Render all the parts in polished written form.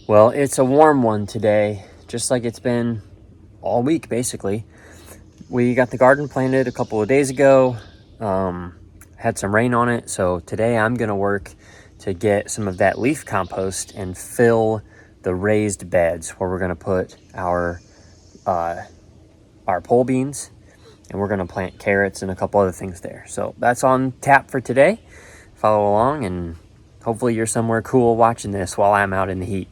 Well, it's a warm one today, just like it's been all week, basically. We got the garden planted a couple of days ago, had some rain on it, so today I'm going to work to get some of that leaf compost and fill the raised beds where we're going to put our pole beans, and we're going to plant carrots and a couple other things there. So that's on tap for today. Follow along, and hopefully you're somewhere cool watching this while I'm out in the heat.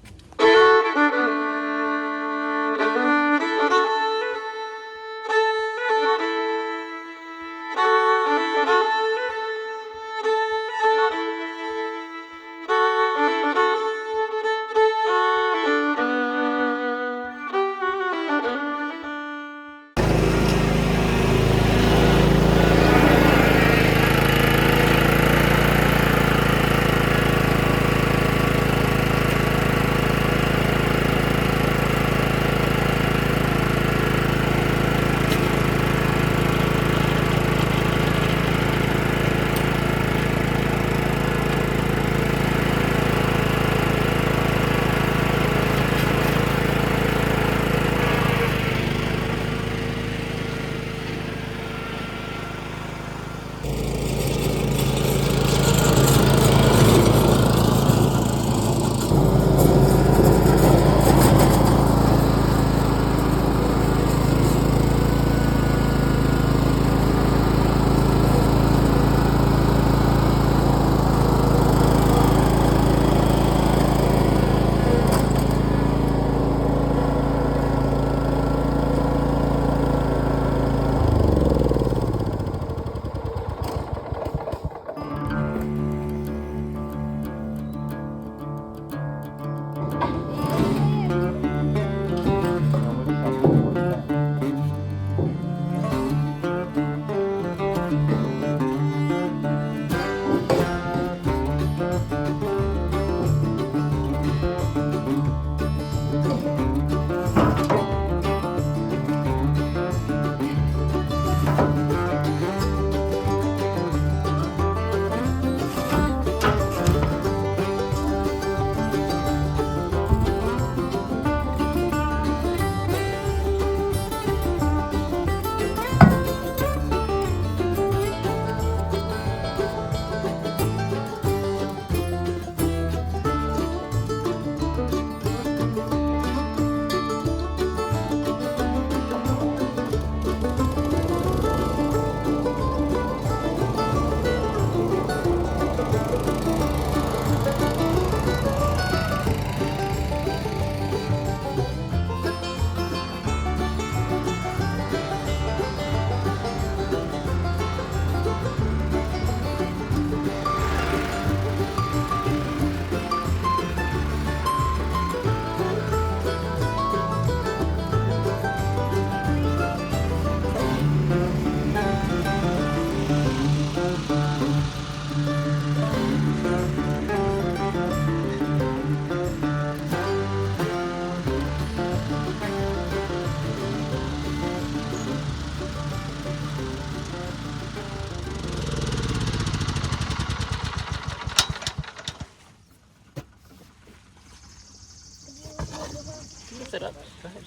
Lift it up. Go ahead.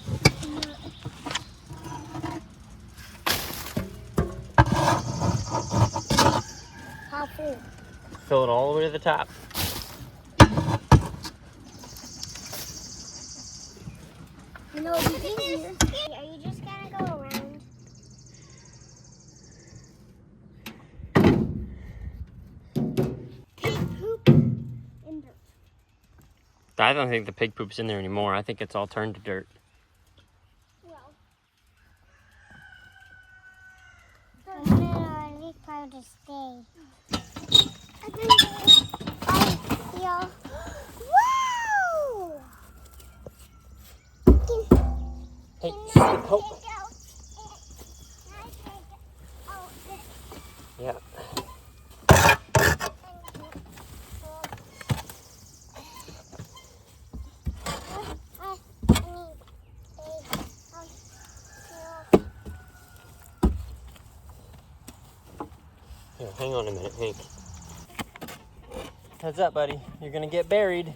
How full? Fill it all the way to the top. You know, it'd be easier. Are you just gonna go around? Pig poop and dirt. I don't think the pig poop's in there anymore. I think it's all turned to dirt. Well, I need probably to stay. Wow! Hey, help. Yeah. Here, hang on a minute, Hank. Heads up, buddy. You're gonna get buried.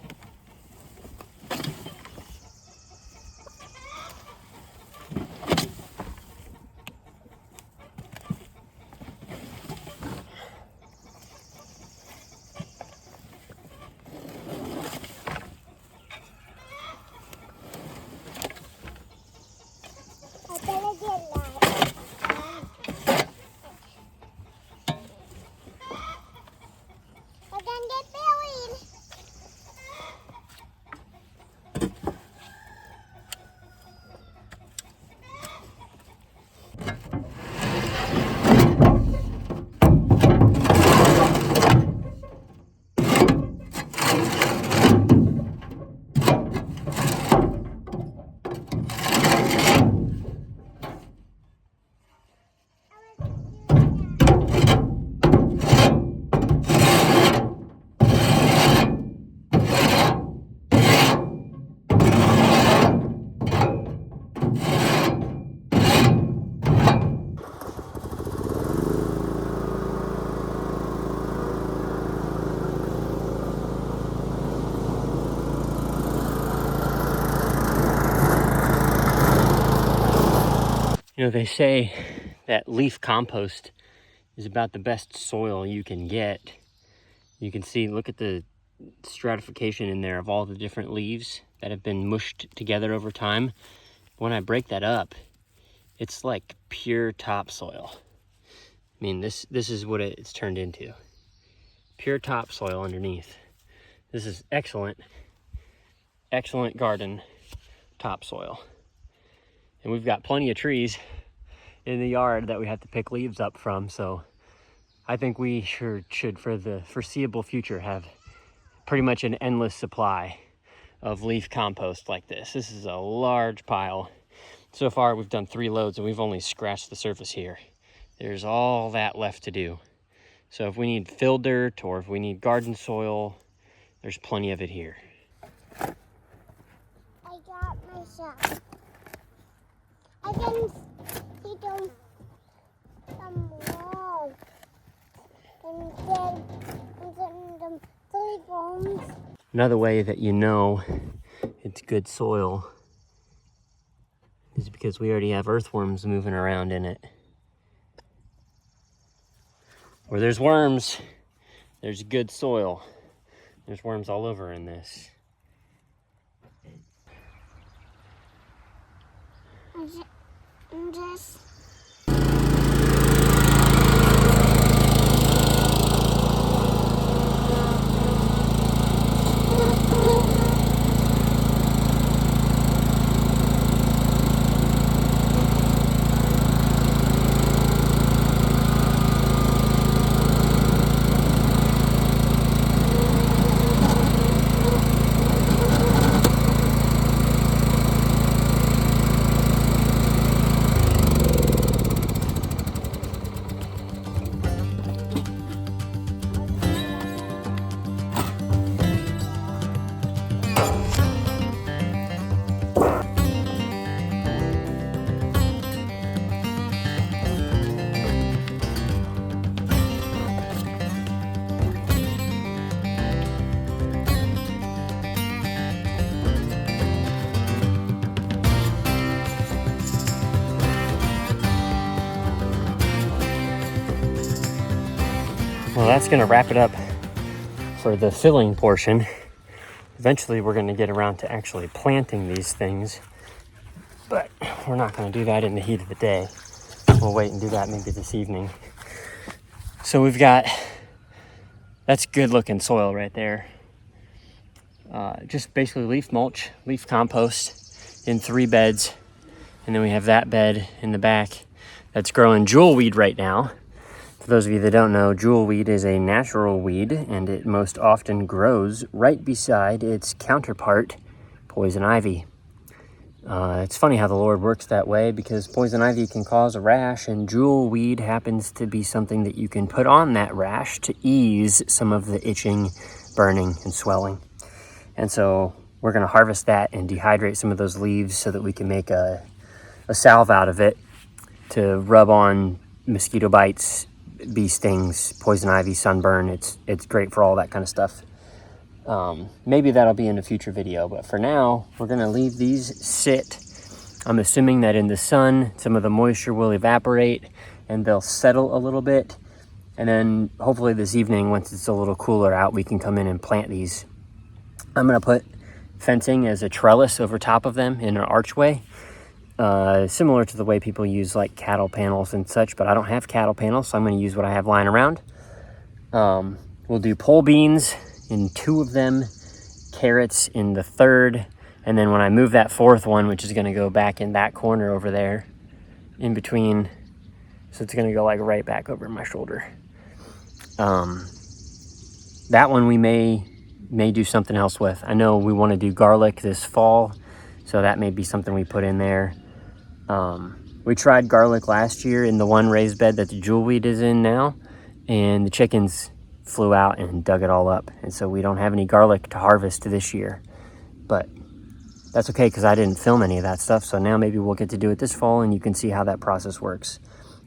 You know, they say that leaf compost is about the best soil you can get. You can see, look at the stratification in there of all the different leaves that have been mushed together over time. When I break that up, it's like pure topsoil. I mean, this is what it's turned into. Pure topsoil underneath. This is excellent garden topsoil. And we've got plenty of trees in the yard that we have to pick leaves up from, so I think we should for the foreseeable future have pretty much an endless supply of leaf compost like this. This is a large pile. So far we've done 3 loads and we've only scratched the surface here. There's all that left to do. So if we need fill dirt or if we need garden soil, there's plenty of it here. I got my shot. I can see some wall. And then the polygones. Another way that you know it's good soil is because we already have earthworms moving around in it. Where there's worms, there's good soil. There's worms all over in this. And just Well, that's gonna wrap it up for the filling portion. Eventually we're gonna get around to actually planting these things, but we're not gonna do that in the heat of the day. We'll wait and do that maybe this evening. So we've got, that's good looking soil right there. Just basically leaf mulch, leaf compost in 3 beds. And then we have that bed in the back that's growing jewelweed right now. For those of you that don't know, jewelweed is a natural weed and it most often grows right beside its counterpart, poison ivy. It's funny how the Lord works that way because poison ivy can cause a rash and jewelweed happens to be something that you can put on that rash to ease some of the itching, burning, and swelling. And so we're gonna harvest that and dehydrate some of those leaves so that we can make a salve out of it to rub on mosquito bites, bee stings, poison ivy, sunburn. It's great for all that kind of stuff. Maybe that'll be in a future video, but for now, we're gonna leave these sit. I'm assuming that in the sun, some of the moisture will evaporate and they'll settle a little bit. And then hopefully this evening, once it's a little cooler out, we can come in and plant these. I'm gonna put fencing as a trellis over top of them in an archway. Similar to the way people use like cattle panels and such, but I don't have cattle panels, so I'm going to use what I have lying around. We'll do pole beans in 2 of them, carrots in the 3rd, and then when I move that 4th one, which is going to go back in that corner over there, in between, so it's going to go like right back over my shoulder. That one we may do something else with. I know we want to do garlic this fall, so that may be something we put in there. We tried garlic last year in the one raised bed that the jewelweed is in now, and the chickens flew out and dug it all up. And so we don't have any garlic to harvest this year, but that's okay because I didn't film any of that stuff. So now maybe we'll get to do it this fall and you can see how that process works.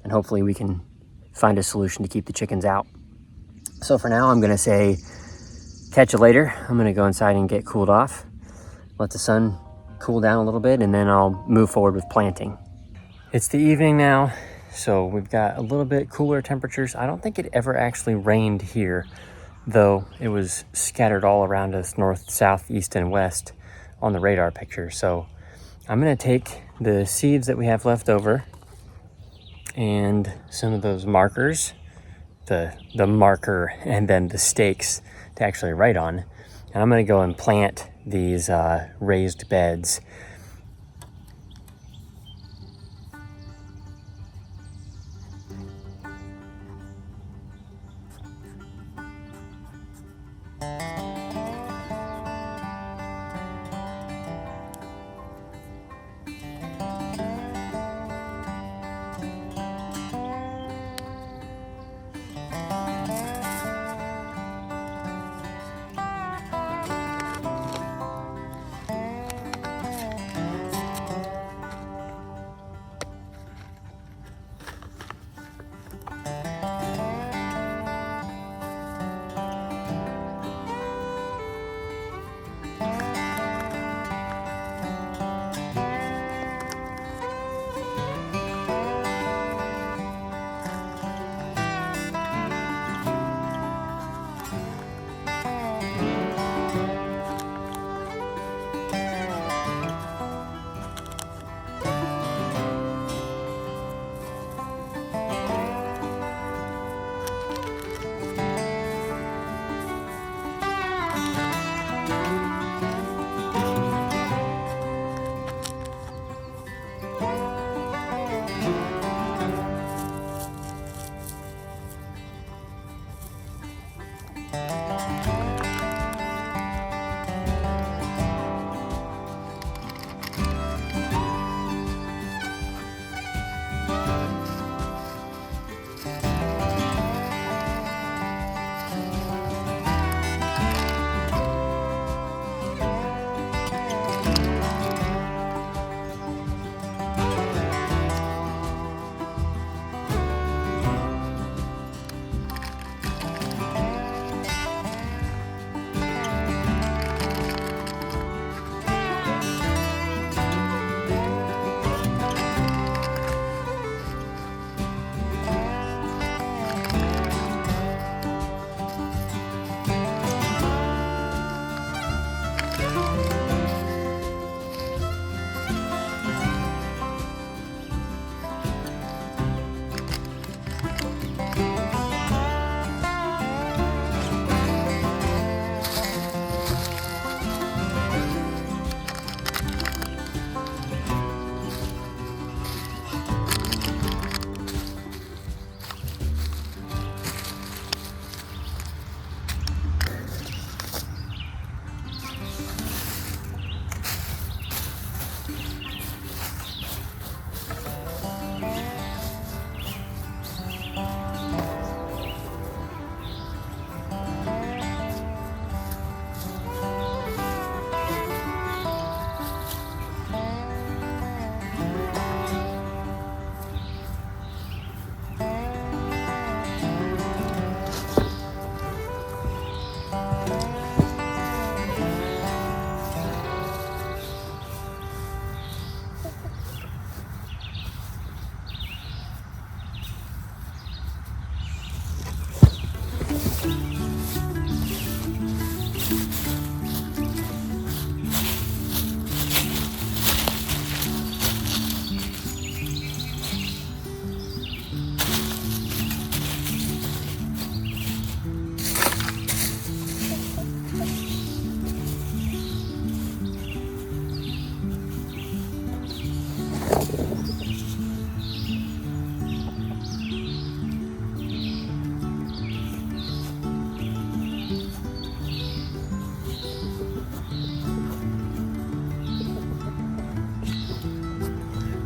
And hopefully we can find a solution to keep the chickens out. So for now, I'm gonna say, catch you later. I'm gonna go inside and get cooled off, let the sun cool down a little bit, and then I'll move forward with planting. It's the evening now, so we've got a little bit cooler temperatures. I don't think it ever actually rained here, though it was scattered all around us, north, south, east, and west on the radar picture. So I'm gonna take the seeds that we have left over and some of those markers, the marker and then the stakes to actually write on. And I'm gonna go and plant these raised beds.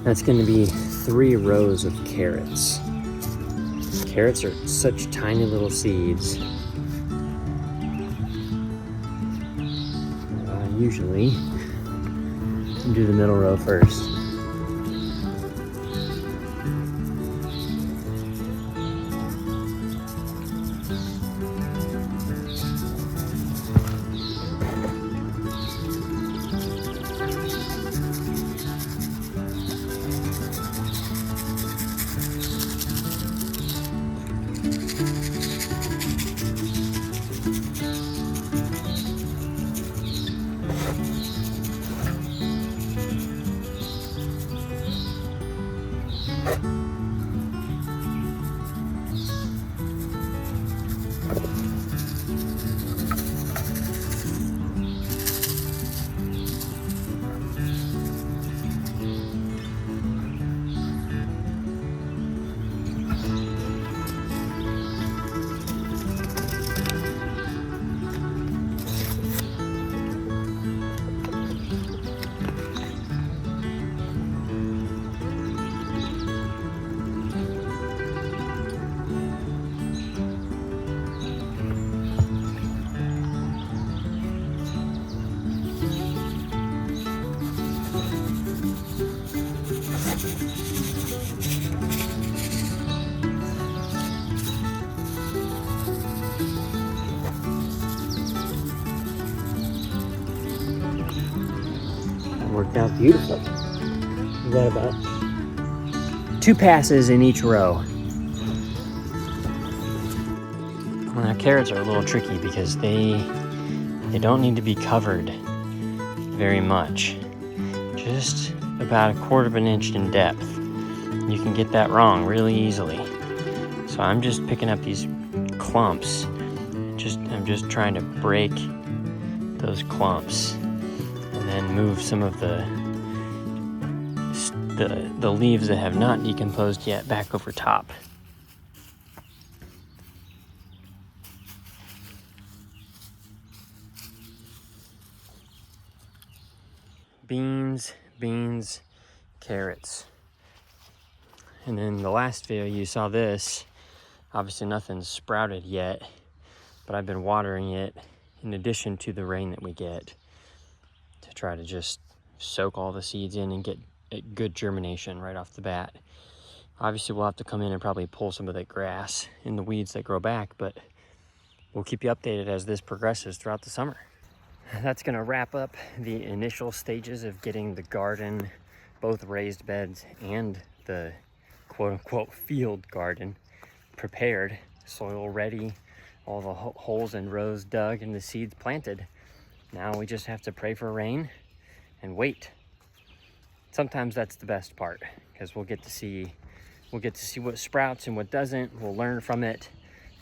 That's going to be 3 rows of carrots. Carrots are such tiny little seeds. Usually, do the middle row first. worked out beautifully. We got about 2 passes in each row. Now, carrots are a little tricky because they don't need to be covered very much. Just about 1/4 of an inch in depth. You can get that wrong really easily. So I'm just picking up these clumps. I'm just trying to break those clumps and then move some of the leaves that have not decomposed yet back over top. Beans, carrots. And then the last video you saw this, obviously nothing's sprouted yet, but I've been watering it in addition to the rain that we get to try to just soak all the seeds in and get a good germination right off the bat. Obviously we'll have to come in and probably pull some of that grass and the weeds that grow back, but we'll keep you updated as this progresses throughout the summer. That's gonna wrap up the initial stages of getting the garden, both raised beds and the quote-unquote field garden, prepared, soil ready, all the holes and rows dug and the seeds planted. Now we just have to pray for rain and wait. Sometimes that's the best part, because we'll get to see what sprouts and what doesn't. We'll learn from it,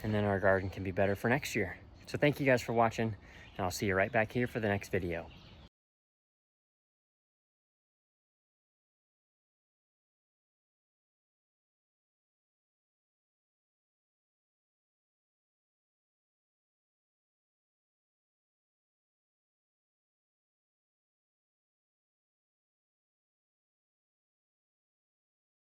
and then our garden can be better for next year. So thank you guys for watching, and I'll see you right back here for the next video.